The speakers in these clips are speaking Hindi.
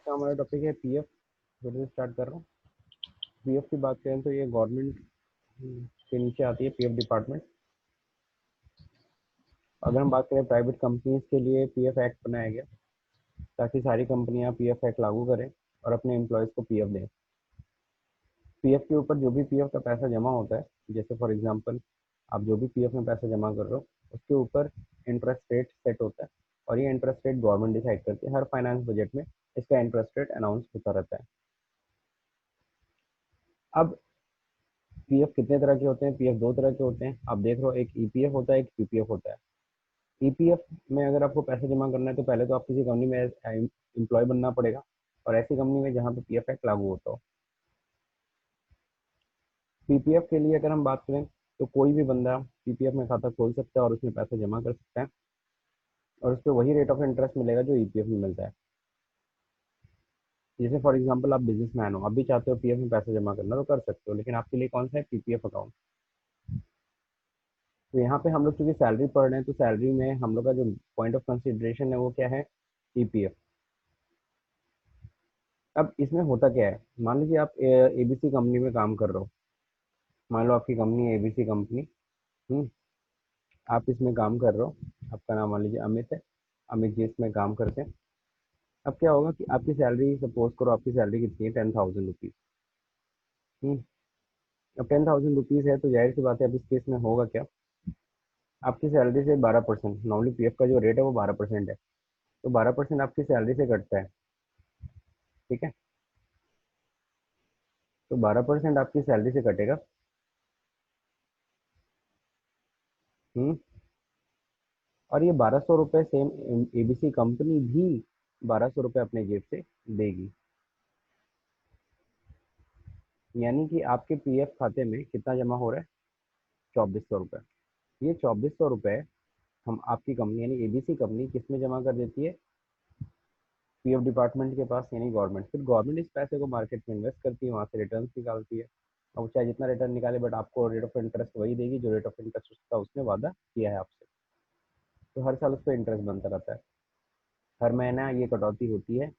का हमारा टॉपिक है पीएफ। फिर से स्टार्ट कर रहा हूँ। पीएफ की बात करें तो ये गवर्नमेंट के नीचे आती है पीएफ डिपार्टमेंट। अगर हम बात करें प्राइवेट कंपनीज के लिए पीएफ एक्ट बनाया गया ताकि सारी कंपनियां पीएफ एक्ट लागू करें और अपने एम्प्लॉयज़ को पीएफ दें। पीएफ के ऊपर जो भी पीएफ का पैसा जमा होता है, जैसे फॉर एग्जांपल आप जो भी पीएफ में पैसा जमा कर रहे हो उसके ऊपर इंटरेस्ट रेट सेट होता है और ये इंटरेस्ट रेट गवर्नमेंट डिसाइड करती है। हर फाइनेंस बजट में इसका इंटरेस्ट रेट अनाउंस होता रहता है। अब पीएफ कितने तरह के होते हैं? पीएफ दो तरह के होते हैं। आप देख रहे हो, एक ईपीएफ होता है, एक पीपीएफ होता है। ईपीएफ में अगर आपको पैसे जमा करना है तो पहले तो आप किसी कंपनी में एम्प्लॉय बनना पड़ेगा और ऐसी कंपनी में जहाँ पे पीएफ एक्ट लागू होता हो। पीपीएफ के लिए अगर हम बात करें तो कोई भी बंदा पीपीएफ में खाता खोल सकता है और उसमें पैसा जमा कर सकता है और उस पर वही रेट ऑफ इंटरेस्ट मिलेगा जो ईपीएफ में मिलता है। जैसे फॉर एग्जांपल आप बिजनेसमैन हो, आप भी चाहते हो पीएफ में पैसा जमा करना तो कर सकते हो, लेकिन आपके लिए कौन सा है? PPF account. तो यहाँ पे हम लोग चूंकि सैलरी पढ़ रहे हैं तो सैलरी में हम लोग का जो पॉइंट ऑफ कंसिडरेशन है वो क्या है? ईपीएफ। अब इसमें होता क्या है, मान लीजिए आप एबीसी कंपनी में काम कर रहे हो। मान लो आपकी कंपनी है एबीसी कंपनी। हम्म, आप इसमें काम कर रहे हो, आपका नाम मान लीजिए अमित है। अमित जी इसमें काम करते हैं। अब क्या होगा कि आपकी सैलरी, सपोज करो आपकी सैलरी कितनी है? 10,000 रुपीज़। अब 10,000 रुपीज़ है तो जाहिर सी बात है अब इस केस में होगा क्या, आपकी सैलरी से 12%, नॉर्मली पीएफ का जो रेट है वो 12% है, तो 12% आपकी सैलरी से कटता है। ठीक है, तो 12% आपकी सैलरी से कटेगा। हम्म, और ये 1,200 रुपये सेम एबीसी कंपनी भी 1,200 रुपये अपने जेब से देगी। यानी कि आपके पीएफ खाते में कितना जमा हो रहा है? 2,400 रुपये। ये 2,400 रुपये हम आपकी कंपनी यानी एबीसी कंपनी किस में जमा कर देती है? पीएफ डिपार्टमेंट के पास, यानी गवर्नमेंट। फिर गवर्नमेंट इस पैसे को मार्केट में इन्वेस्ट करती है, वहाँ से रिटर्न निकालती है। अब चाहे जितना रिटर्न निकाले बट आपको रेट ऑफ इंटरेस्ट वही देगी जो रेट ऑफ इंटरेस्ट उसका उसने वादा किया है आपसे। तो हर साल उस पर इंटरेस्ट बनता रहता है, हर महीना ये कटौती होती है।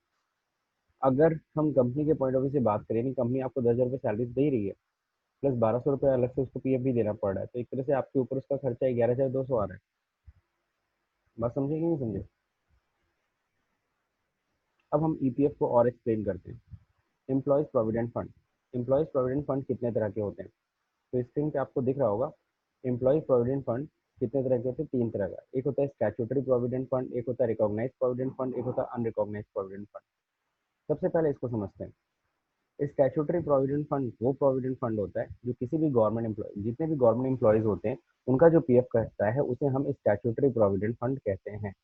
अगर हम कंपनी के पॉइंट ऑफ व्यू से बात करें, नहीं कंपनी आपको 10,000 रुपये सैलरी दे रही है प्लस 1,200 रुपये अलग से उसको पीएफ भी देना पड़ रहा है, तो एक तरह से आपके ऊपर उसका खर्चा 11,200 आ रहा है। बात समझे कि नहीं समझे? अब हम ईपीएफ को और एक्सप्लेन करते हैं। Employees provident fund. Employees provident fund कितने तरह के होते हैं? तो स्क्रीन पे आपको दिख रहा होगा। एम्प्लॉयज प्रोविडेंट फंड कितने तरह के होते हैं? 3 तरह का। एक होता है स्टैट्यूटरी प्रोविडेंट फंड, एक होता है रिकॉग्नाइज प्रोविडेंट फंड, एक होता है अनरिकॉग्नाइज प्रोविडेंट फंड। सबसे पहले इसको समझते हैं। स्टैट्यूटरी प्रोविडेंट फंड वो प्रोविडेंट फंड होता है जो किसी भी गवर्नमेंट एम्प्लॉय, जितने भी गवर्नमेंट एम्प्लॉयज होते हैं उनका जो पीएफ कहता है उसे हम स्टैट्यूटरी प्रोविडेंट फंड कहते हैं।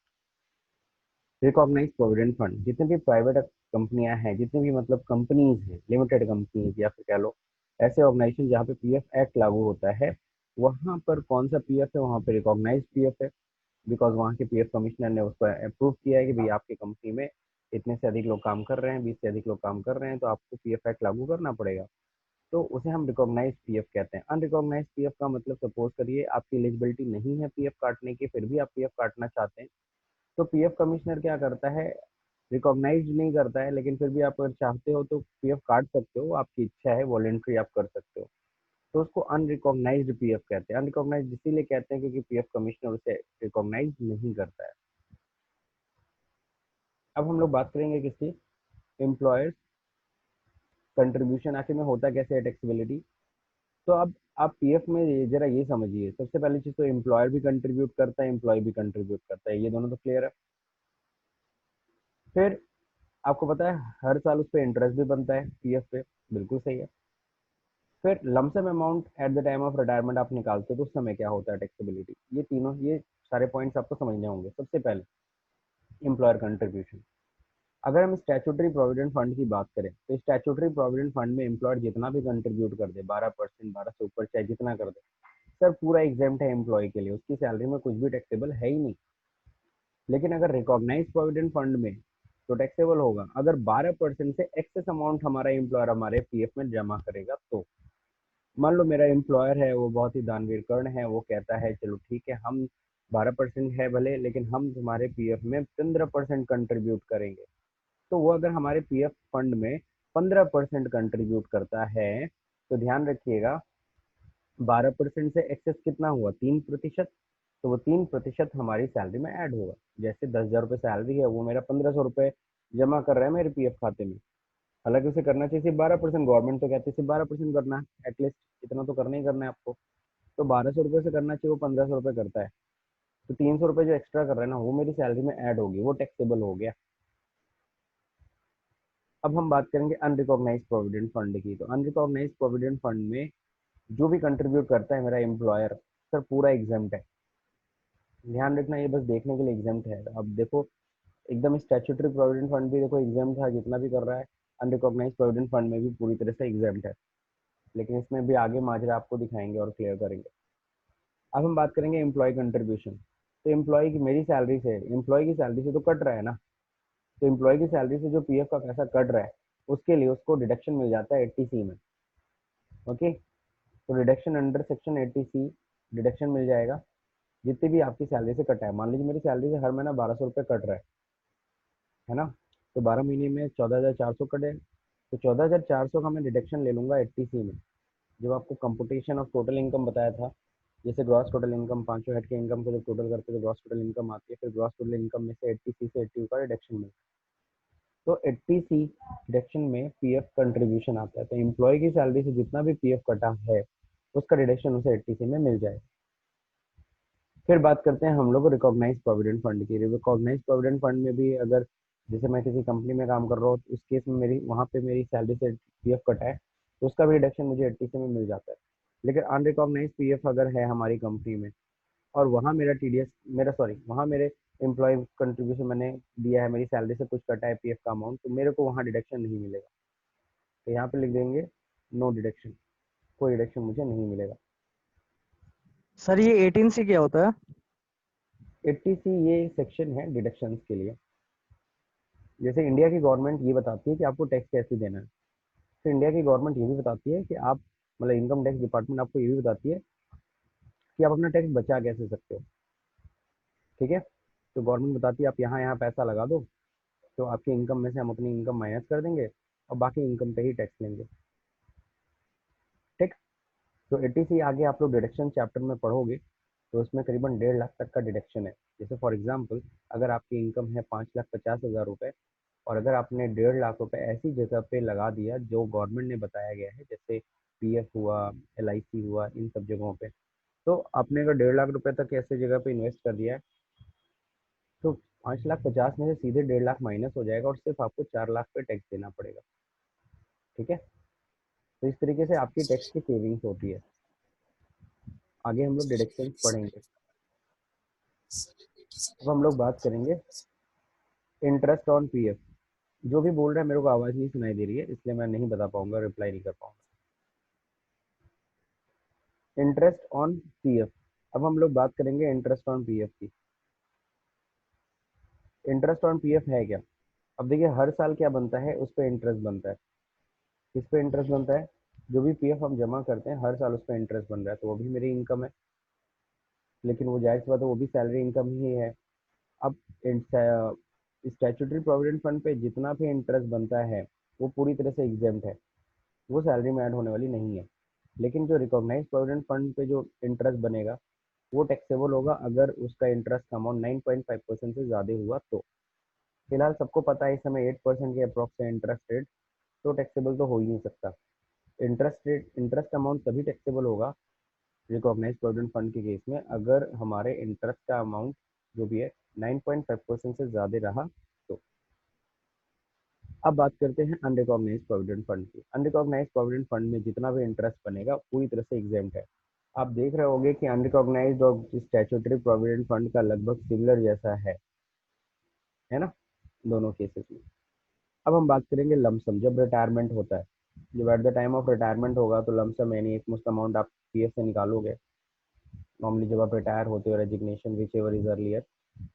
रिकॉग्नाइज प्रोविडेंट फंड जितने भी प्राइवेट कंपनियां हैं, जितने भी मतलब कंपनीज हैं, लिमिटेड कंपनीज या फिर कह लो ऐसे ऑर्गेनाइजेशन जहाँ पे पीएफ एक्ट लागू होता है, वहाँ पर कौन सा पीएफ है? वहाँ पे रिकॉग्नाइज पीएफ है। बिकॉज वहाँ के पीएफ कमिश्नर ने उसको अप्रूव किया है कि भाई आपकी कंपनी में इतने से अधिक लोग काम कर रहे हैं, 20 से अधिक लोग काम कर रहे हैं, तो आपको पीएफ एक्ट लागू करना पड़ेगा। तो उसे हम रिकॉग्नाइज पीएफ कहते हैं। अनरिकॉग्नाइज पीएफ का मतलब, सपोज करिए आपकी एलिजिबिलिटी नहीं है पीएफ काटने की, फिर भी आप पीएफ काटना चाहते हैं, तो पीएफ कमिश्नर क्या करता है? रिकॉग्नाइज नहीं करता है, लेकिन फिर भी आप अगर चाहते हो तो पीएफ काट सकते हो, आपकी इच्छा है, वॉलेंट्री आप कर सकते हो। तो उसको अनरिकॉग्नाइज्ड पीएफ कहते हैं। अनरिकॉग्नाइज्ड इसीलिए कहते हैं क्योंकि पीएफ कमिश्नर उसे रिकॉग्नाइज नहीं करता है। अब हम लोग बात करेंगे किसकी? एम्प्लॉयर्स कंट्रीब्यूशन आखिर में होता कैसे है, टैक्सेबिलिटी। तो अब आप पीएफ में जरा ये समझिए, सबसे पहली चीज तो एम्प्लॉयर भी कंट्रीब्यूट करता है, एम्प्लॉय भी कंट्रीब्यूट करता है, ये दोनों तो क्लियर है। फिर आपको पता है हर साल उस पर इंटरेस्ट भी बनता है पीएफ पे, बिल्कुल सही है। फिर lump sum amount at the time of retirement आप निकालते हो तो उस समय क्या होता है? टैक्सेबिलिटी। ये तीनों, ये सारे पॉइंट्स आपको समझने होंगे। सबसे पहले एम्प्लॉयर कंट्रीब्यूशन। अगर हम स्टैट्यूटरी प्रोविडेंट फंड की बात करें तो स्टैट्यूटरी प्रोविडेंट फंड में एम्प्लॉयर जितना भी कंट्रीब्यूट कर दे, 12%, 12 से ऊपर चाहे जितना कर दे, सर पूरा एग्जेम्प्ट है एम्प्लॉय के लिए, उसकी सैलरी में कुछ भी टैक्सेबल है ही नहीं। लेकिन अगर रिकॉग्नाइज प्रोविडेंट फंड में तो टैक्सेबल होगा अगर 12% से एक्सेस अमाउंट हमारा एम्प्लॉयर हमारे पीएफ में जमा करेगा तो। मान लो मेरा एम्प्लॉयर है, वो बहुत ही दानवीर कर्ण है, वो कहता है चलो ठीक है, हम 12% है भले, लेकिन हम तुम्हारे पीएफ में 15% कंट्रीब्यूट करेंगे, तो वो अगर हमारे पीएफ फंड में 15% कंट्रीब्यूट करता है, तो ध्यान रखिएगा 12% से एक्सेस कितना हुआ, 3%। तो वो 3% हमारी सैलरी में ऐड होगा। जैसे 10,000 रुपये सैलरी है, वो मेरा 1,500 रुपये जमा कर रहा है मेरे पीएफ खाते में। हालांकि उसे करना चाहिए सिर्फ 12%, गवर्नमेंट तो कहती है सिर्फ 12% करना है, एटलीस्ट इतना तो करना ही करना है आपको। तो 1,200 रुपये से करना चाहिए, वो 1,500 रुपये करता है। तो 300 रुपये जो एक्स्ट्रा कर रहा है ना, वो मेरी सैलरी में ऐड होगी, वो टैक्सेबल हो गया। अब हम बात करेंगे अनरिकॉग्नाइज प्रोविडेंट फंड की। तो अनरिकॉग्नाइज प्रोविडेंट फंड में जो भी कंट्रीब्यूट करता है मेरा एम्प्लॉयर, सर पूरा एग्जाम्प्ट है। ध्यान रखना, ये बस देखने के लिए एग्जाम्प्ट है। अब देखो, एकदम स्टैट्यूटरी प्रोविडेंट फंड भी देखो एग्जाम्प्ट था, जितना भी कर रहा है। अनरिकॉग्नाइज प्रोविडेंट फंड में भी पूरी तरह से एग्जाम्प्ट है, लेकिन इसमें भी आगे माजरा आपको दिखाएंगे और क्लियर करेंगे। अब हम बात करेंगे एम्प्लॉय कंट्रीब्यूशन। तो एम्प्लॉय की मेरी सैलरी से, एम्प्लॉय की सैलरी से तो कट रहा है ना, तो एम्प्लॉय की सैलरी से जो पीएफ का पैसा कट रहा है, उसके लिए उसको डिडक्शन मिल जाता है 80C में। ओके, तो deduction under section 80C deduction मिल जाएगा जितनी भी आपकी सैलरी से कटा है। मान लीजिए मेरी सैलरी से हर महीना 1,200 रुपये कट रहा है ना। तो 12 महीने में 14,400 कटे, तो 14,400 का मैं डिडक्शन ले लूंगा 80C में। जब आपको कंपुटेशन ऑफ टोटल इनकम बताया था, जैसे ग्रॉस टोटल इनकम, पांचों हेड के इनकम को जब टोटल करते हैं तो ग्रॉस टोटल इनकम आती है, फिर ग्रॉस टोटल इनकम में से 80C से 80 का डिडक्शन मिलता है। तो 80C डिडक्शन में पीएफ कंट्रीब्यूशन आता है। तो एम्प्लॉय की सैलरी से जितना भी पीएफ कटा है, उसका डिडक्शन उसे 80C में मिल जाए। फिर बात करते हैं हम लोग रिकॉग्नाइज प्रोविडेंट फंड की। रिकॉग्नाइज प्रोविडेंट फंड में भी अगर जैसे मैं किसी कंपनी में काम कर रहा हूँ, उस केस में मेरी वहाँ पे मेरी सैलरी से पीएफ कटा है, तो उसका भी डिडक्शन मुझे 80C में मिल जाता है। लेकिन अनरिकॉग्नाइज पीएफ अगर है हमारी कंपनी में, और वहाँ मेरा टीडीएस, मेरा सॉरी, वहाँ मेरे एम्प्लॉय कंट्रीब्यूशन मैंने दिया है, मेरी सैलरी से कुछ कटा है पीएफ का अमाउंट, तो मेरे को वहाँ डिडक्शन नहीं मिलेगा। तो यहाँ पे लिख देंगे नो डिडक्शन, कोई डिडक्शन मुझे नहीं मिलेगा। सर ये 18C क्या होता है? 80C ये सेक्शन है डिडक्शंस के लिए। जैसे इंडिया की गवर्नमेंट ये बताती है कि आपको टैक्स कैसे देना है, तो इंडिया की गवर्नमेंट ये भी बताती है कि आप, मतलब इनकम टैक्स डिपार्टमेंट आपको ये भी बताती है कि आप अपना टैक्स बचा कैसे सकते हो। ठीक है, तो गवर्नमेंट बताती है आप यहाँ यहाँ पैसा लगा दो, तो आपकी इनकम में से हम अपनी इनकम माइनस कर देंगे और बाकी इनकम पे ही टैक्स लेंगे। ठीक, तो 80C आगे आप लोग डिडक्शन चैप्टर में पढ़ोगे, तो उसमें करीबन 1.5 लाख तक का डिडक्शन है। जैसे फॉर एग्जांपल, अगर आपकी इनकम है 5,50,000 रुपये, और अगर आपने 1.5 लाख रुपए ऐसी जगह पे लगा दिया जो गवर्नमेंट ने बताया गया है, जैसे पीएफ हुआ, एलआईसी हुआ, इन सब जगहों पे, तो आपने अगर 1.5 लाख रुपए तक ऐसे जगह पे इन्वेस्ट कर दिया है, तो 5,50,000 में से सीधे 1.5 लाख माइनस हो जाएगा और सिर्फ आपको 4 लाख पे टैक्स देना पड़ेगा। ठीक है, तो इस तरीके से आपकी टैक्स की सेविंग्स होती है। आगे हम लोग डिडक्शन पढ़ेंगे। अब हम लोग बात करेंगे इंटरेस्ट ऑन पीएफ। जो भी बोल रहा है मेरे को आवाज़ नहीं सुनाई दे रही है, इसलिए मैं नहीं बता पाऊंगा, रिप्लाई नहीं कर पाऊंगा। Interest on PF. अब हम लोग बात करेंगे इंटरेस्ट ऑन पीएफ की। इंटरेस्ट ऑन पीएफ है क्या? अब देखिए, हर साल क्या बनता है, उस पर इंटरेस्ट बनता है। किस पे इंटरेस्ट बनता है? जो भी पीएफ हम जमा करते हैं हर साल उस पर इंटरेस्ट बन रहा है, तो वो भी मेरी इनकम है। लेकिन वो जाहिर सी बात है, वो भी सैलरी इनकम ही है। अब स्टैट्यूटरी प्रोविडेंट फंड पे जितना भी इंटरेस्ट बनता है, वो पूरी तरह से एग्जेम्प्ट है, वो सैलरी में ऐड होने वाली नहीं है। लेकिन जो रिकॉग्नाइज प्रोविडेंट फंड पे जो इंटरेस्ट बनेगा, वो टैक्सेबल होगा अगर उसका इंटरेस्ट का अमाउंट 9.5% से ज़्यादा हुआ तो। फिलहाल सबको पता है इस समय 8% के अप्रॉक्स है इंटरेस्ट रेट, तो टैक्सेबल तो हो ही नहीं सकता। इंटरेस्ट रेट, इंटरेस्ट अमाउंट तभी टैक्सेबल होगा रिकॉग्नाइज प्रोविडेंट फंड के केस में, अगर हमारे इंटरेस्ट का अमाउंट जो भी है 9.5% से ज़्यादा रहा तो। अब बात करते हैं अनरिकॉग्नाइज प्रोविडेंट फंड की। अनरिकॉग्नाइज प्रोविडेंट फंड में जितना भी इंटरेस्ट बनेगा पूरी तरह से एग्जेम्प्ट है। आप देख रहे होंगे कि अनरिकॉग्नाइज्ड और स्टैट्यूटरी प्रोविडेंट फंड का लगभग सिमिलर जैसा है ना, दोनों केसेस में। अब हम बात करेंगे लमसम। जब रिटायरमेंट होता है, जब at the time of retirement होगा, तो लमसम यानी एक मुश्त अमाउंट आप पीएफ से निकालोगे। नॉर्मली जब आप रिटायर होते हो, resignation which ever is earlier,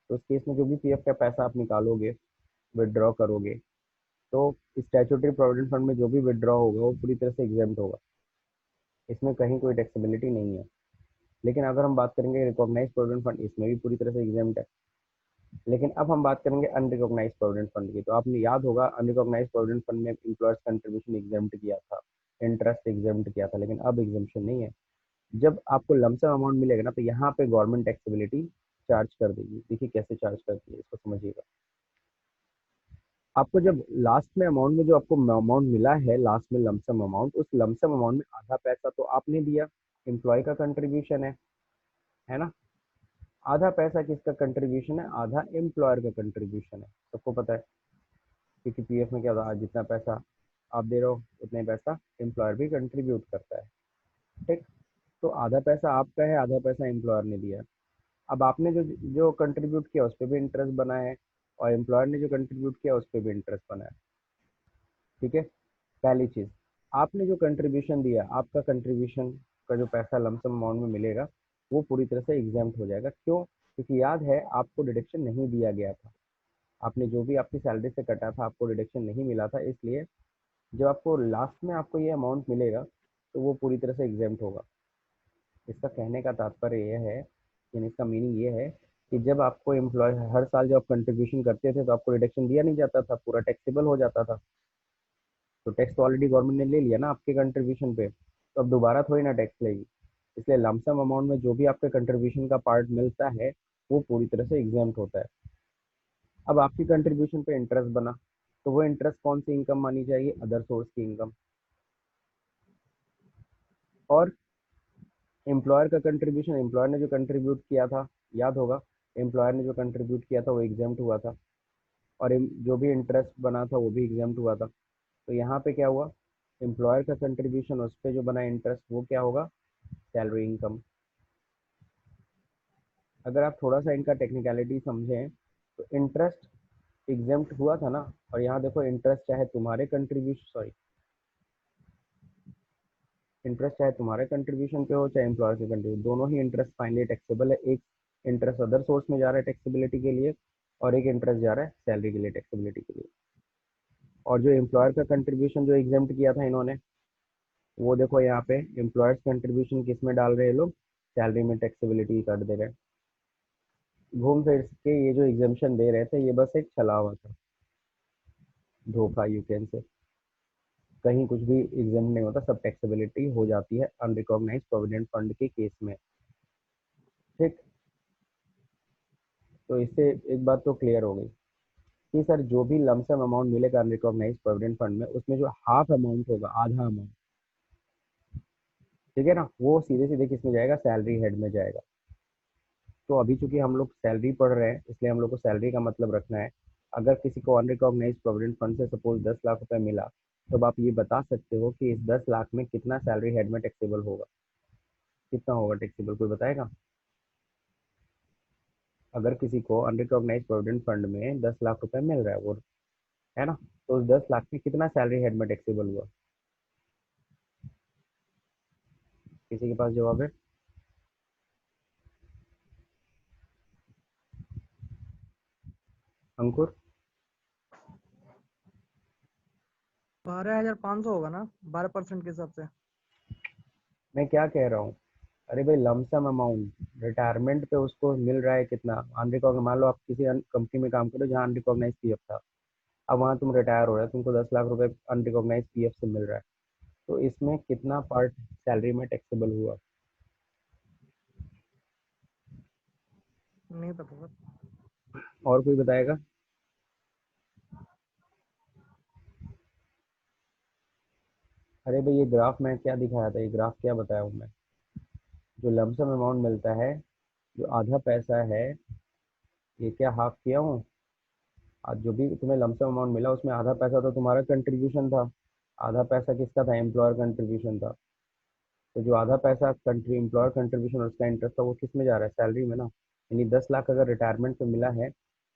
तो उस केस में जो भी पीएफ का पैसा आप निकालोगे, विदड्रॉ करोगे, तो स्टैट्यूटरी प्रोविडेंट फंड में जो भी विदड्रॉ होगा वो पूरी तरह से एग्जेम्प्ट होगा, इसमें कहीं कोई टैक्सेबिलिटी नहीं है। लेकिन अगर हम बात करेंगे रिकॉग्नाइज प्रोविडेंट फंड, इसमें भी पूरी तरह से एग्जेम्प्ट है। लेकिन अब हम बात करेंगे अनरिकॉग्नाइज्ड प्रोविडेंट फंड की। तो आपने याद होगा अनरिकॉग्नाइज्ड प्रोविडेंट फंड में एम्प्लॉयर्स कंट्रीब्यूशन एग्जाम्प्ट किया था, इंटरेस्ट एग्जाम्प्ट किया था, लेकिन अब एग्जाम्पशन नहीं है। जब आपको लमसम अमाउंट मिलेगा ना, तो यहाँ पे गवर्नमेंट टैक्सेबिलिटी चार्ज कर देगी। देखिए कैसे चार्ज करती है, इसको समझिएगा। आपको जब लास्ट में अमाउंट में जो आपको अमाउंट मिला है, लास्ट में लमसम अमाउंट, उस लमसम अमाउंट में आधा पैसा तो आपने दिया, एम्प्लॉय का कंट्रीब्यूशन है ना। आधा पैसा किसका कंट्रीब्यूशन है, आधा एम्प्लॉयर का कंट्रीब्यूशन है, सबको पता है। क्योंकि पीएफ में क्या होता है, जितना पैसा आप दे रहे हो उतना ही पैसा एम्प्लॉयर भी कंट्रीब्यूट करता है। ठीक। तो आधा पैसा आपका है, आधा पैसा एम्प्लॉयर ने दिया। अब आपने जो जो कंट्रीब्यूट किया उस पर भी इंटरेस्ट बना है, और एम्प्लॉयर ने जो कंट्रीब्यूट किया उस पर भी इंटरेस्ट बना है। ठीक है। पहली चीज, आपने जो कंट्रीब्यूशन दिया, आपका कंट्रीब्यूशन का जो पैसा लमसम अमाउंट में मिलेगा वो पूरी तरह से एग्जाम्प्ट हो जाएगा। क्यों? क्योंकि याद है आपको डिडक्शन नहीं दिया गया था। आपने जो भी आपकी सैलरी से कटा था आपको डिडक्शन नहीं मिला था, इसलिए जब आपको लास्ट में आपको ये अमाउंट मिलेगा तो वो पूरी तरह से एग्जाम्प्ट होगा। इसका कहने का तात्पर्य यह है, यानी इसका मीनिंग ये है कि जब आपको एम्प्लॉय हर साल जब आप कंट्रीब्यूशन करते थे तो आपको रिडक्शन दिया नहीं जाता था, पूरा टैक्सेबल हो जाता था। तो टैक्स तो ऑलरेडी गवर्नमेंट ने ले लिया ना आपके कंट्रीब्यूशन पे, तो अब दोबारा थोड़ी ना टैक्स लेगी। इसलिए लमसम अमाउंट में जो भी आपके कंट्रीब्यूशन का पार्ट मिलता है वो पूरी तरह से एग्जाम्प्ट होता है। अब आपकी कंट्रीब्यूशन पे इंटरेस्ट बना, तो वो इंटरेस्ट कौन सी इनकम मानी जाएगी, अदर सोर्स की इनकम। और एम्प्लॉयर का कंट्रीब्यूशन, एम्प्लॉयर ने जो कंट्रीब्यूट किया था, याद होगा एम्प्लॉयर ने जो कंट्रीब्यूट किया था वो एग्जाम्प्ट हुआ था, और जो भी इंटरेस्ट बना था वो भी एग्जाम्प्ट हुआ था। तो यहाँ पे क्या हुआ, एम्प्लॉयर का कंट्रीब्यूशन उस पर जो बना इंटरेस्ट वो क्या होगा, सैलरी इनकम। अगर आप थोड़ा सा इनका टेक्निकलिटी समझें तो इंटरेस्ट एग्जाम्प्ट हुआ था ना, और यहाँ देखो इंटरेस्ट चाहे तुम्हारे कंट्रीब्यूशन, सॉरी, इंटरेस्ट चाहे तुम्हारे कंट्रीब्यूशन पे हो चाहे एम्प्लॉयर के कंट्रीब्यूशन, दोनों ही इंटरेस्ट फाइनली टैक्सेबल है। एक इंटरेस्ट अदर सोर्स में जा रहा है टैक्सेबिलिटी के लिए, और एक इंटरेस्ट जा रहा है सैलरी के लिए टैक्सेबिलिटी के लिए। और जो एम्प्लॉयर का कंट्रीब्यूशन जो एग्जाम्प्ट किया था इन्होंने, वो देखो यहाँ पे एम्प्लॉयर्स कंट्रीब्यूशन किस में डाल रहे हैं लोग, सैलरी में टैक्सेबिलिटी कर दे रहे हैं। घूम फिर के ये जो एग्जाम्पशन दे रहे थे ये बस एक छलावा था, धोखा यू कैन से। कहीं कुछ भी एग्जाम नहीं होता, सब टैक्सेबिलिटी हो जाती है अनरिकॉग्नाइज प्रोविडेंट फंड के केस में। ठीक। तो इससे एक बात तो क्लियर हो गई कि सर जो भी लमसम अमाउंट मिलेगा अनरिकॉग्नाइज प्रोविडेंट फंड में, उसमें जो हाफ अमाउंट होगा, आधा अमाउंट, ठीक है ना, वो सीधे सीधे किस में जाएगा, सैलरी हेड में जाएगा। तो अभी चूंकि हम लोग सैलरी पढ़ रहे हैं इसलिए हम लोग को सैलरी का मतलब रखना है। अगर किसी को अनरिकॉग्नाइज प्रोविडेंट फंड से सपोज 10 लाख रुपए मिला, तो अब आप ये बता सकते हो कि इस 10 लाख में कितना सैलरी हेड में टैक्सेबल होगा, कितना होगा टैक्सेबल, कोई बताएगा। अगर किसी को अनरिकॉग्नाइज प्रोविडेंट फंड में 10 लाख रुपए मिल रहा है वो, है ना, तो उस 10 लाख में कितना सैलरी हेड में टैक्सेबल हुआ, किसी के पास जवाब है। अंकुर। 12,500 होगा ना, 12% के हिसाब से। मैं क्या कह रहा हूँ, अरे भाई लमसम अमाउंट रिटायरमेंट पे उसको मिल रहा है कितना, अनरिकॉग्नाइज, मान लो आप किसी कंपनी में काम करो जहाँ अनरिकॉग्नाइज पीएफ था, अब वहाँ तुम रिटायर हो रहे हो, तुमको 10 लाख रुपए अनरिकॉग्नाइज पीएफ से मिल रहा है, तो इसमें कितना पार्ट सैलरी में टैक्सेबल हुआ। नहीं पता सर। और कोई बताएगा। अरे भाई ये ग्राफ मैं क्या दिखाया था, ये ग्राफ क्या बताया हूँ मैं, जो लमसम अमाउंट मिलता है, जो आधा पैसा है, ये क्या हाफ किया हूँ, आज जो भी तुम्हें लमसम अमाउंट मिला उसमें आधा पैसा तो तुम्हारा कंट्रीब्यूशन था, आधा पैसा किसका था, एम्प्लॉयर कंट्रीब्यूशन था। तो जो आधा पैसा कंट्री एम्प्लॉयर कंट्रीब्यूशन उसका इंटरेस्ट था वो किस में जा रहा है, सैलरी में ना। यानी 10 लाख अगर रिटायरमेंट पे मिला है,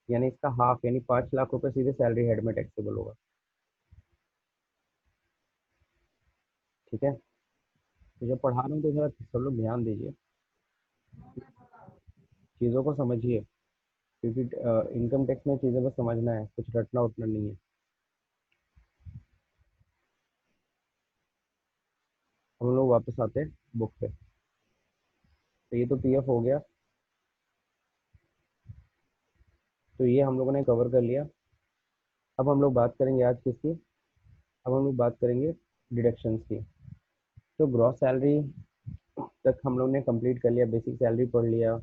यानी इसका हाफ यानी 5 लाख रुपए सीधे सैलरी हेड में टैक्सेबल होगा। ठीक है। तो जब पढ़ा रहा हूँ तो जरा सब लोग ध्यान दीजिए, चीज़ों को समझिए, क्योंकि इनकम टैक्स में चीज़ें बस समझना है, कुछ रटना उठना नहीं है। हम लोग वापस आते हैं बुक पे। तो ये तो पीएफ हो गया। तो ये हम लोगों ने कवर कर लिया। अब हम लोग बात करेंगे आज किसकी, अब हम लोग बात करेंगे डिडक्शंस की। तो ग्रॉस सैलरी तक हम लोग ने कंप्लीट कर लिया, बेसिक सैलरी पढ़ लिया,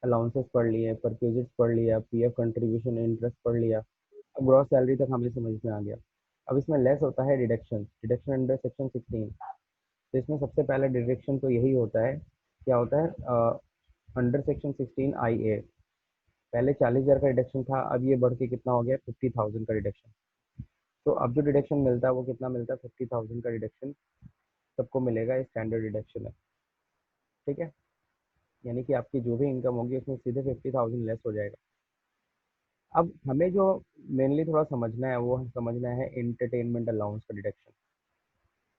अलाउंसेस पढ़ लिए, परचेजेस पढ़ लिया, पीएफ कंट्रीब्यूशन, इंटरेस्ट पढ़ लिया। अब ग्रॉस सैलरी तक हमें समझ में आ गया। अब इसमें लेस होता है डिडक्शन, डिडक्शन अंडर सेक्शन 16। तो इसमें सबसे पहला डिडक्शन तो यही होता है, क्या होता है, अंडर सेक्शन 16 आई ए। पहले 40,000 का डिडक्शन था, अब ये बढ़ के कितना हो गया, 50,000 का डिडक्शन। तो अब जो डिडक्शन मिलता है वो कितना मिलता है, 50,000 का डिडक्शन सबको मिलेगा, ये स्टैंडर्ड डिडक्शन है। ठीक है, यानी कि आपकी जो भी इनकम होगी उसमें सीधे 50,000 लेस हो जाएगा। अब हमें जो मेनली थोड़ा समझना है वो समझना है इंटरटेनमेंट अलाउंस का डिडक्शन।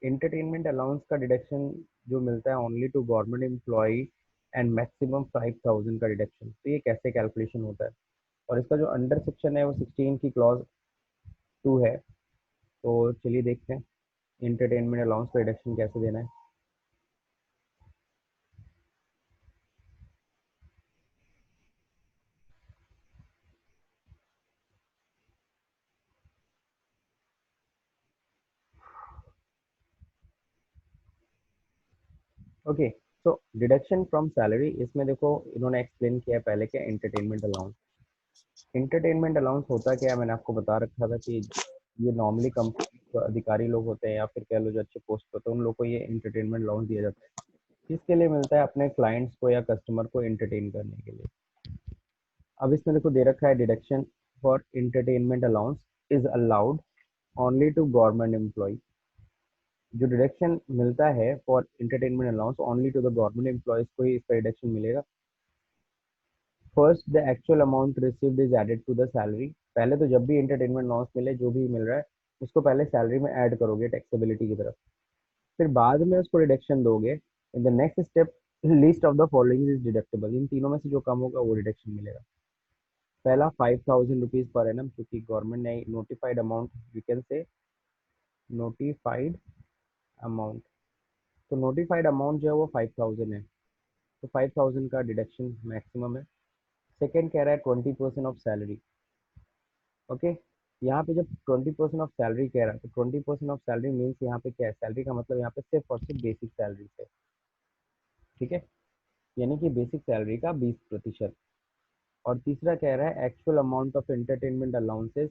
इंटरटेनमेंट अलाउंस का डिडक्शन जो मिलता है only to government employ and maximum 5,000 का डिडक्शन। तो ये कैसे कैलकुलेशन होता है, और इसका जो अंडर सेक्शन है वो 16 की क्लॉज 2 है। तो चलिए देखते हैं इंटरटेनमेंट अलाउंस का डिडक्शन कैसे देना है। ओके, तो डिडक्शन फ्रॉम सैलरी, इसमें देखो इन्होंने एक्सप्लेन किया पहले क्या एंटरटेनमेंट अलाउंस। एंटरटेनमेंट अलाउंस होता क्या है, मैंने आपको बता रखा था कि ये नॉर्मली कंपनी अधिकारी लोग होते हैं या फिर कह लो जो अच्छे पोस्ट पर, तो उन लोग को ये एंटरटेनमेंट अलाउंस दिया जाता है। किसके लिए मिलता है, अपने क्लाइंट्स को या कस्टमर को एंटरटेन करने के लिए। अब इसमें देखो दे रखा है deduction for entertainment allowance is allowed only to government employ. जो डिडक्शन मिलता है for entertainment allowance only to the government employees को ही इसका डिडक्शन मिलेगा। First the actual amount received is added to the salary. पहले तो जब भी एंटरटेनमेंट अलाउंस मिले, जो भी मिल रहा है उसको पहले सैलरी में ऐड करोगे टैक्सेबिलिटी की तरफ, फिर बाद में उसको डिडक्शन दोगे। In the next step list of the following is deductible. इन तीनों में से जो कम होगा वो डिडक्शन मिलेगा। पहला 5,000 रुपीज पर एनम, क्योंकि गवर्नमेंट ने notified amount, you can say notified amount. तो नोटिफाइड अमाउंट जो है वो 5,000 है, तो 5,000 का डिडक्शन मैक्सिमम है। सेकेंड कह रहा है 20% ऑफ सैलरी। ओके, यहाँ पे जब 20% ऑफ सैलरी कह रहा है, तो 20% ऑफ सैलरी मीन्स यहाँ पे क्या है, सैलरी का मतलब यहाँ पे सिर्फ और सिर्फ बेसिक सैलरी से। ठीक है, यानी कि बेसिक सैलरी का 20%। और तीसरा कह रहा है actual amount of entertainment allowances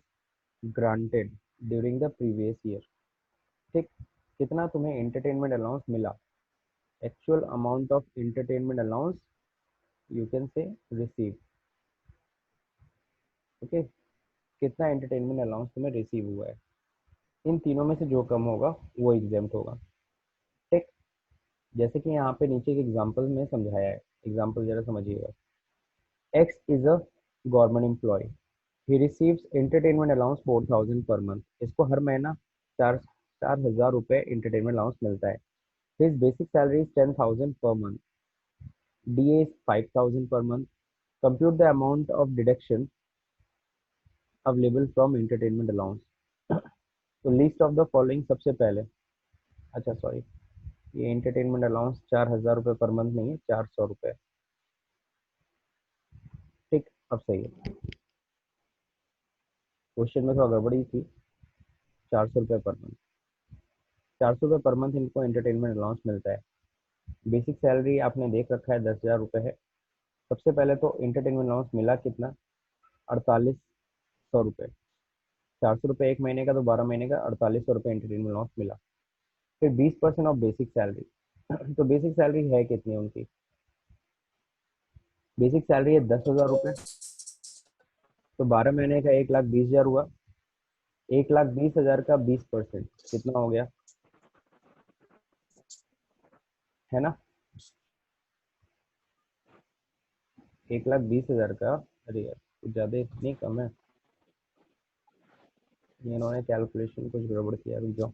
granted during the previous year. ठीक, कितना तुम्हें एंटरटेनमेंट अलाउंस मिला, actual amount of entertainment allowance you can say receive. Okay, कितना एंटरटेनमेंट अलाउंस तुम्हें रिसीव हुआ है। इन तीनों में से जो कम होगा वो एग्जाम्प्ट होगा। ठीक, जैसे कि यहाँ पे नीचे एक एग्जाम्पल में समझाया है, एग्जाम्पल जरा समझिएगा। X is a government employ, he receives entertainment allowance 4,000 per month. इसको हर महीना 4,000 रुपये एंटरटेनमेंट अलाउंस मिलता है। His basic salary is 10,000 per month, DA is 5,000 per month. Compute the amount of deduction available from entertainment allowance. तो लिस्ट ऑफ द फॉलोइंग सबसे पहले, अच्छा सॉरी, ये एंटरटेनमेंट अलाउंस 4,000 रुपये पर मंथ नहीं है, 400 रुपये। ठीक, अब सही है, क्वेश्चन में थोड़ा गड़बड़ी थी। 400 रुपये पर मंथ, 400 रुपये पर मंथ इनको एंटरटेनमेंट अलाउंस मिलता है। बेसिक सैलरी आपने देख रखा है 10,000 रुपये है। सबसे पहले तो एंटरटेनमेंट अलाउंस मिला कितना, 4,800 रुपये। 400 रुपये एक महीने का, तो 12 महीने का 4,800 रुपये एंटरटेनमेंट अलाउंस मिला। फिर 20% ऑफ बेसिक सैलरी। तो बेसिक सैलरी है कितनी उनकी, बेसिक सैलरी है 10,000 रुपये, तो 12 महीने का 1,20,000 हुआ। 1,20,000 का 20% कितना हो गया, है ना, 1,20,000 का, अरे यार कुछ ज़्यादा इतनी कम है, इन्होंने कैलकुलेशन कुछ गड़बड़ किया, रुक जाओ।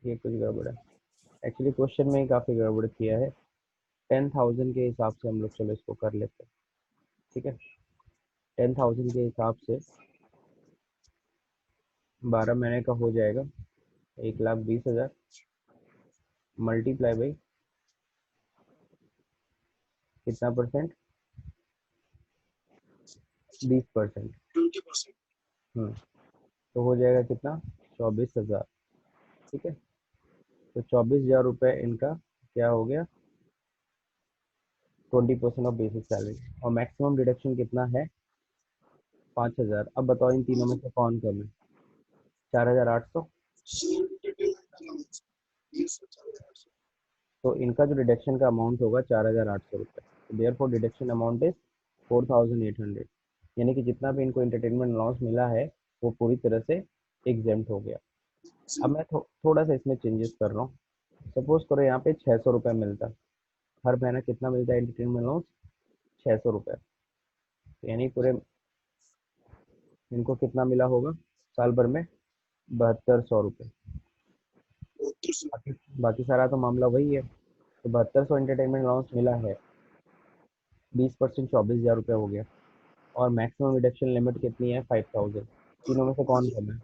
ये कुछ गड़बड़ है, एक्चुअली क्वेश्चन में ही काफ़ी गड़बड़ किया है। 10,000 के हिसाब से हम लोग चलो इसको कर लेते हैं। ठीक है, 10,000 के हिसाब से 12 महीने का हो जाएगा 1,20,000 मल्टीप्लाई बाई कितना परसेंट, 20%। 20%। तो हो जाएगा कितना, 24,000। ठीक है, तो 24,000 रुपये इनका क्या हो गया, 20% ऑफ बेसिक सैलरी। और मैक्सिमम डिडक्शन कितना है, 5,000। अब बताओ इन तीनों में से कौन कम है, 4,800। तो इनका जो डिडक्शन का अमाउंट होगा 4,800 रुपये। तो therefore deduction amount is 4,800। यानी कि जितना भी इनको एंटरटेनमेंट अलाउंस मिला है वो पूरी तरह से एग्जेम्प्ट हो गया। अब मैं थोड़ा सा इसमें चेंजेस कर रहा हूँ। सपोज करो यहाँ पे 600 रुपये मिलता है हर महीना, कितना मिलता है एंटरटेनमेंट अलाउंस, 600 रुपये। यानी पूरे इनको कितना मिला होगा साल भर में, 7,200 रुपये। बाकी सारा तो मामला वही है। तो 7,200 एंटरटेनमेंट अलाउंस मिला है, 20% 24,000 रुपये हो गया। और मैक्सिमम रिडक्शन लिमिट कितनी है, 5,000। तीनों में से कौन कम है,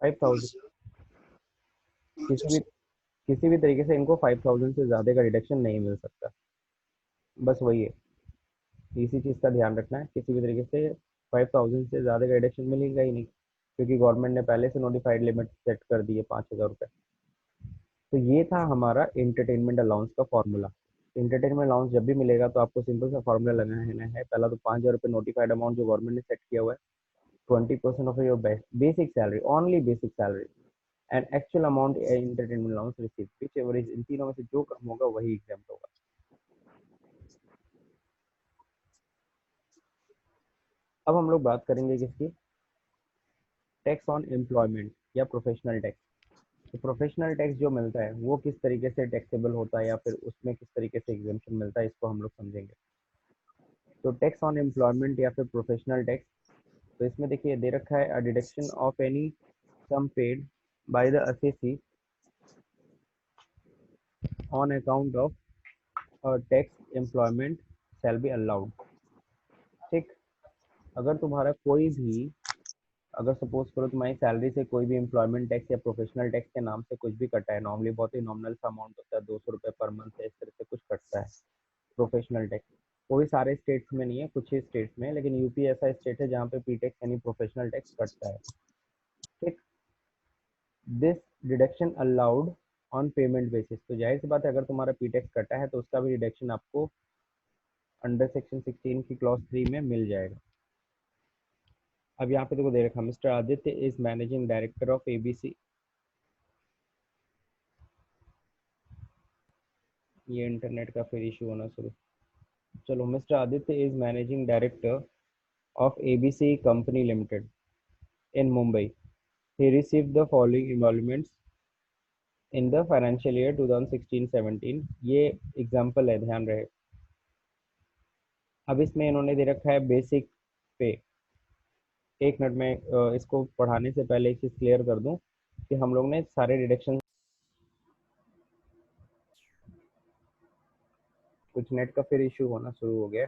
5,000। किसी भी तरीके से इनको 5,000 से ज़्यादा का रिडक्शन नहीं मिल सकता। बस वही है, इसी चीज़ का ध्यान रखना है। किसी भी तरीके से 5,000 से ज़्यादा का रिडक्शन मिलेगा ही नहीं, क्योंकि गवर्नमेंट ने पहले से नोटिफाइड लिमिट सेट कर दी है 5,000 रुपये। तो ये था हमारा एंटरटेनमेंट अलाउंस का फॉर्मूला। एंटरटेनमेंट अलाउंस जब भी मिलेगा तो आपको सिंपल सा फॉर्मूला लगाना है। पहला तो 5,000 रुपये नोटिफाइड अमाउंट जो गवर्नमेंट ने सेट किया हुआ है, 20% of your basic salary, only basic salary, and actual amount entertainment allowance receive, whichever is, इन तीनों में से जो कम होगा वही एग्जाम्प्ट होगा। अब हम लोग बात करेंगे किसकी, टैक्स ऑन एम्प्लॉयमेंट या प्रोफेशनल टैक्स। तो प्रोफेशनल टैक्स जो मिलता है वो किस तरीके से टैक्सेबल होता है या फिर उसमें किस तरीके से एग्जेम्पशन मिलता है, इसको हम लोग समझेंगे। तो टैक्स ऑन एम्प्लॉयमेंट या फिर प्रोफेशनल टैक्स, तो इसमें देखिए दे रखा है, a deduction of any sum paid by the assessee on account of tax employment shall be allowed. ठीक, अगर तुम्हारा कोई भी, अगर सपोज करो तुम्हारी सैलरी से कोई भी एम्प्लॉयमेंट टैक्स या प्रोफेशनल टैक्स के नाम से कुछ भी कटा है, नॉर्मली बहुत ही नॉमिनल सा अमाउंट होता है, 200 रुपये पर मंथ है, इस तरह से कुछ कटता है प्रोफेशनल टैक्स। वो भी सारे स्टेट्स में नहीं है, कुछ ही स्टेट्स में है, लेकिन यूपी ऐसा स्टेट है जहाँ पे पी टैक्स यानी प्रोफेशनल टैक्स कटता है। ठीक, this deduction allowed on payment basis. तो जाहिर सी बात है, अगर तुम्हारा पी टैक्स कटा है तो उसका भी डिडक्शन आपको अंडर सेक्शन 16 की क्लॉज 3 में मिल जाएगा। अब यहाँ पे देखो दे रखा, mister Aditya is managing director of ABC, ये इंटरनेट का फिर इशू होना शुरू। चलो, mister Aditya is managing director of ABC company limited in Mumbai. He received the following emoluments in the financial year 2016-17। ये एग्जाम्पल है, ध्यान रहे। अब इसमें इन्होंने दे रखा है बेसिक पे। एक मिनट में इसको पढ़ाने से पहले एक चीज़ क्लियर कर दूं कि हम लोग ने सारे डिडक्शन, कुछ नेट का फिर इशू होना शुरू हो गया।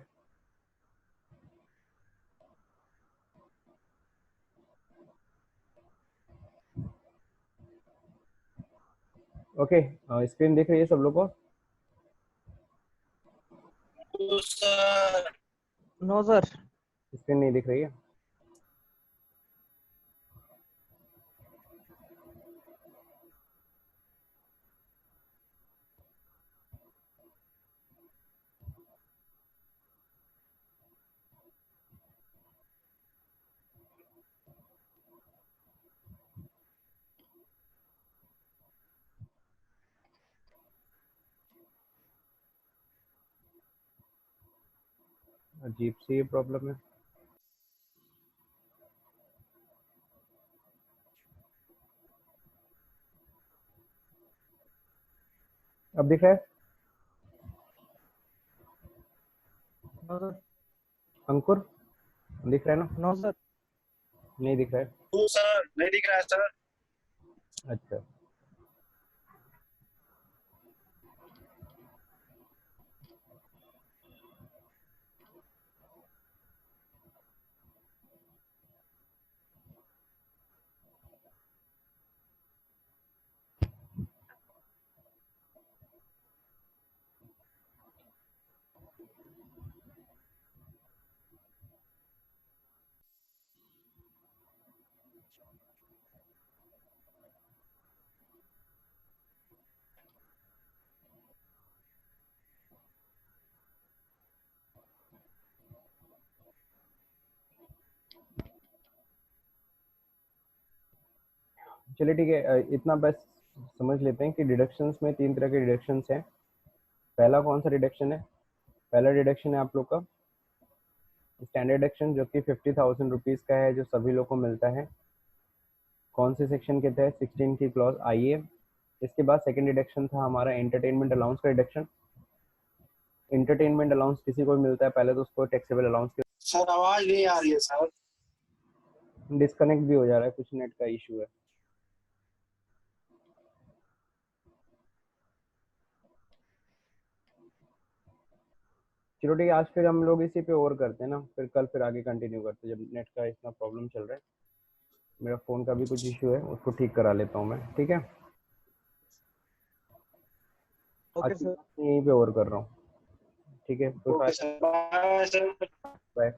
ओके, स्क्रीन दिख रही है सब लोग को? No sir. स्क्रीन नहीं दिख रही है? अजीब सी ये प्रॉब्लम है। अब दिख रहा है नो सर। अंकुर? दिख रहा है ना? No sir. नहीं दिख रहा है? तो सर नहीं दिख रहा है सर। अच्छा, चलिए ठीक है, इतना बस समझ लेते हैं कि डिडक्शंस में 3 तरह के डिडक्शंस हैं। पहला कौन सा डिडक्शन है? पहला डिडक्शन है आप लोग का स्टैंडर्ड डिडक्शन, जो कि 50,000 रुपीज़ का है, जो सभी लोग को मिलता है। कौन से सेक्शन के तहत? 16 की क्लॉज आई है। इसके बाद सेकंड डिडक्शन था हमारा एंटरटेनमेंट अलाउंस का डिडक्शन। एंटरटेनमेंट अलाउंस किसी को भी मिलता है, पहले तो उसको टैक्सेबल अलाउंस के सर आवाज नहीं आ रही है सर। डिस्कनेक्ट भी हो जा रहा है, कुछ नेट का इशू है। चलो ठीक है, आज फिर हम लोग इसी पे और करते हैं ना, फिर कल फिर आगे कंटिन्यू करते हैं, जब नेट का इतना प्रॉब्लम चल रहा है। मेरा फ़ोन का भी कुछ इशू है, उसको ठीक करा लेता हूँ मैं, ठीक है। आज ओके की सर। बात यहीं पे और कर रहा हूँ, ठीक है। Okay sir, bye sir. Bye.